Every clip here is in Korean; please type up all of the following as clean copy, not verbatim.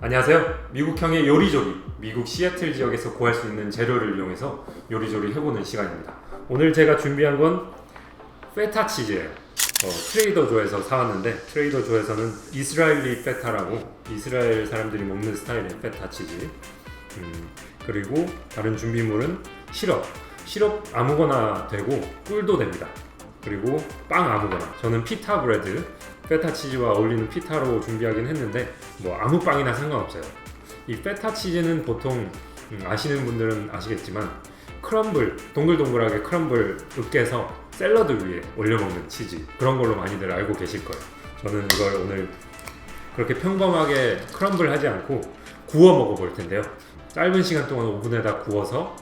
안녕하세요. 미국형의 요리조리, 미국 시애틀 지역에서 구할 수 있는 재료를 이용해서 요리조리 해보는 시간입니다. 오늘 제가 준비한 건 페타 치즈예요. 트레이더조에서 사왔는데, 트레이더조에서는 이스라엘리 페타라고 이스라엘 사람들이 먹는 스타일의 페타 치즈, 그리고 다른 준비물은 시럽 아무거나 되고 꿀도 됩니다. 그리고 빵 아무거나, 저는 피타 브레드, 페타 치즈와 어울리는 피타로 준비하긴 했는데 뭐 아무 빵이나 상관없어요. 이 페타 치즈는 보통 아시는 분들은 아시겠지만 크럼블, 동글동글하게 크럼블 으깨서 샐러드 위에 올려 먹는 치즈, 그런 걸로 많이들 알고 계실 거예요. 저는 이걸 오늘 그렇게 평범하게 크럼블 하지 않고 구워 먹어 볼 텐데요. 짧은 시간 동안 오븐에다 구워서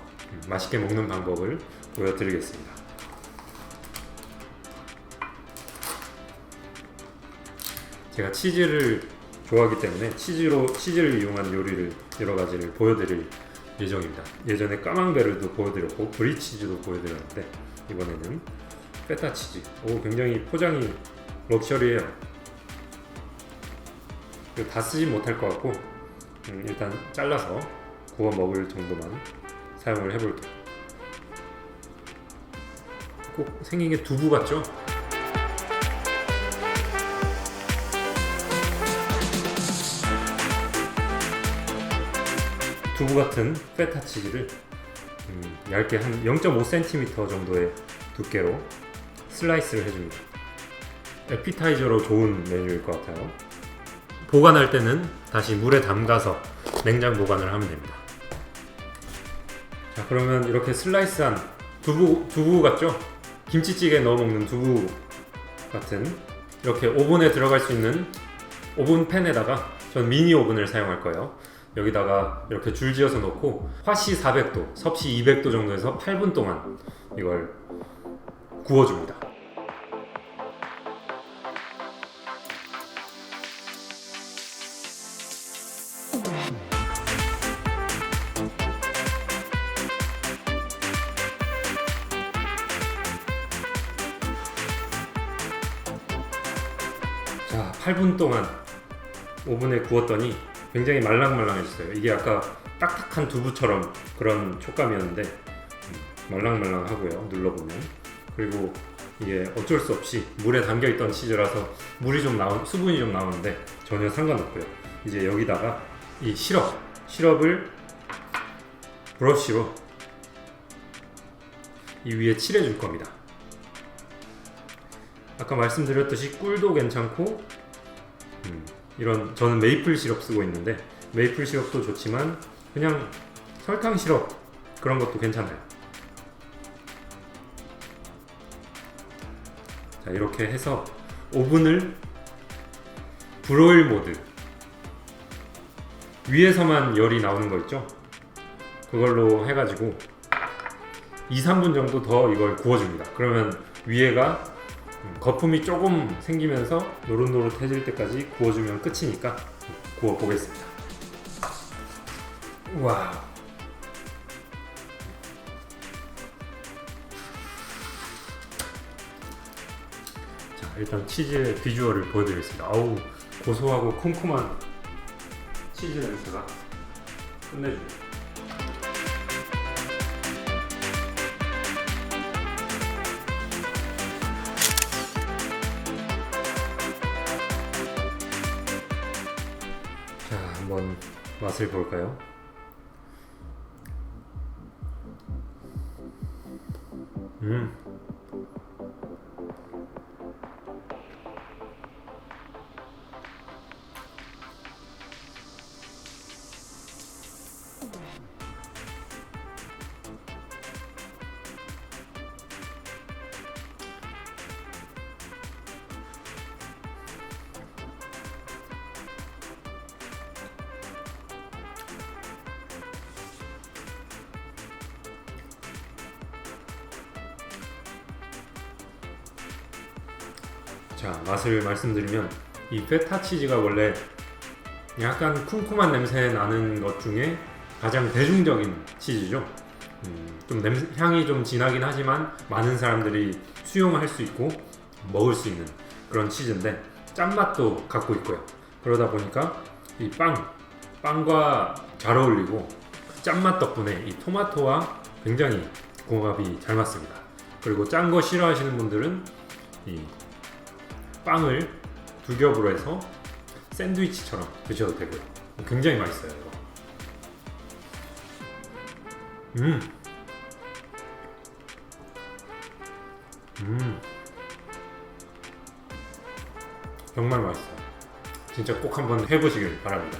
맛있게 먹는 방법을 보여드리겠습니다. 제가 치즈를 좋아하기 때문에 치즈를 이용한 요리를 여러 가지를 보여드릴 예정입니다. 예전에 까망베르도 보여드렸고 브리치즈도 보여드렸는데 이번에는 페타 치즈. 굉장히 포장이 럭셔리해요. 다 쓰진 못할 것 같고 일단 잘라서 구워 먹을 정도만 사용을 해볼게요. 꼭 생긴 게 두부 같죠? 두부 같은 페타 치즈를 얇게 한 0.5cm 정도의 두께로 슬라이스를 해줍니다. 에피타이저로 좋은 메뉴일 것 같아요. 보관할 때는 다시 물에 담가서 냉장 보관을 하면 됩니다. 자, 그러면 이렇게 슬라이스한 두부 같죠? 김치찌개에 넣어 먹는 두부 같은, 이렇게 오븐에 들어갈 수 있는 오븐 팬에다가 전 미니 오븐을 사용할 거예요. 여기다가 이렇게 줄지어서 넣고 화씨 400도, 섭씨 200도 정도에서 8분 동안 이걸 구워줍니다. 자, 8분 동안 오븐에 구웠더니 굉장히 말랑말랑해졌어요. 이게 아까 딱딱한 두부처럼 그런 촉감이었는데 말랑말랑하고요. 눌러보면. 그리고 이게 어쩔 수 없이 물에 담겨있던 치즈라서 수분이 좀 나오는데 전혀 상관없고요. 이제 여기다가 이 시럽을 브러쉬로 이 위에 칠해줄 겁니다. 아까 말씀드렸듯이 꿀도 괜찮고 이런, 저는 메이플 시럽 쓰고 있는데 메이플 시럽도 좋지만 그냥 설탕 시럽 그런 것도 괜찮아요. 자, 이렇게 해서 오븐을 브로일 모드, 위에서만 열이 나오는 거 있죠? 그걸로 해가지고 2-3분 정도 더 이걸 구워줍니다. 그러면 위에가 거품이 조금 생기면서 노릇노릇해질 때까지 구워주면 끝이니까 구워보겠습니다. 와우. 자, 일단 치즈의 비주얼을 보여드리겠습니다. 아우, 고소하고 쿰쿰한 치즈 냄새가 끝내줍니다. 자, 한번 맛을 볼까요? 자, 맛을 말씀드리면 이 페타 치즈가 원래 약간 쿰쿰한 냄새 나는 것 중에 가장 대중적인 치즈죠. 좀 향이 좀 진하긴 하지만 많은 사람들이 수용할 수 있고 먹을 수 있는 그런 치즈인데 짠맛도 갖고 있고요. 그러다 보니까 이 빵, 빵과 잘 어울리고 그 짠맛 덕분에 이 토마토와 굉장히 궁합이 잘 맞습니다. 그리고 짠 거 싫어하시는 분들은 이 빵을 두 겹으로 해서 샌드위치처럼 드셔도 되고요. 굉장히 맛있어요 이거. 정말 맛있어요. 진짜 꼭 한번 해보시길 바랍니다.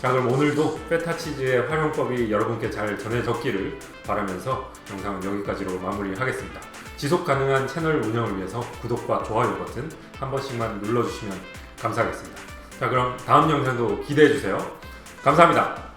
자, 그럼 오늘도 페타치즈의 활용법이 여러분께 잘 전해졌기를 바라면서 영상은 여기까지로 마무리하겠습니다. 지속 가능한 채널 운영을 위해서 구독과 좋아요 버튼 한 번씩만 눌러주시면 감사하겠습니다. 자, 그럼 다음 영상도 기대해주세요. 감사합니다.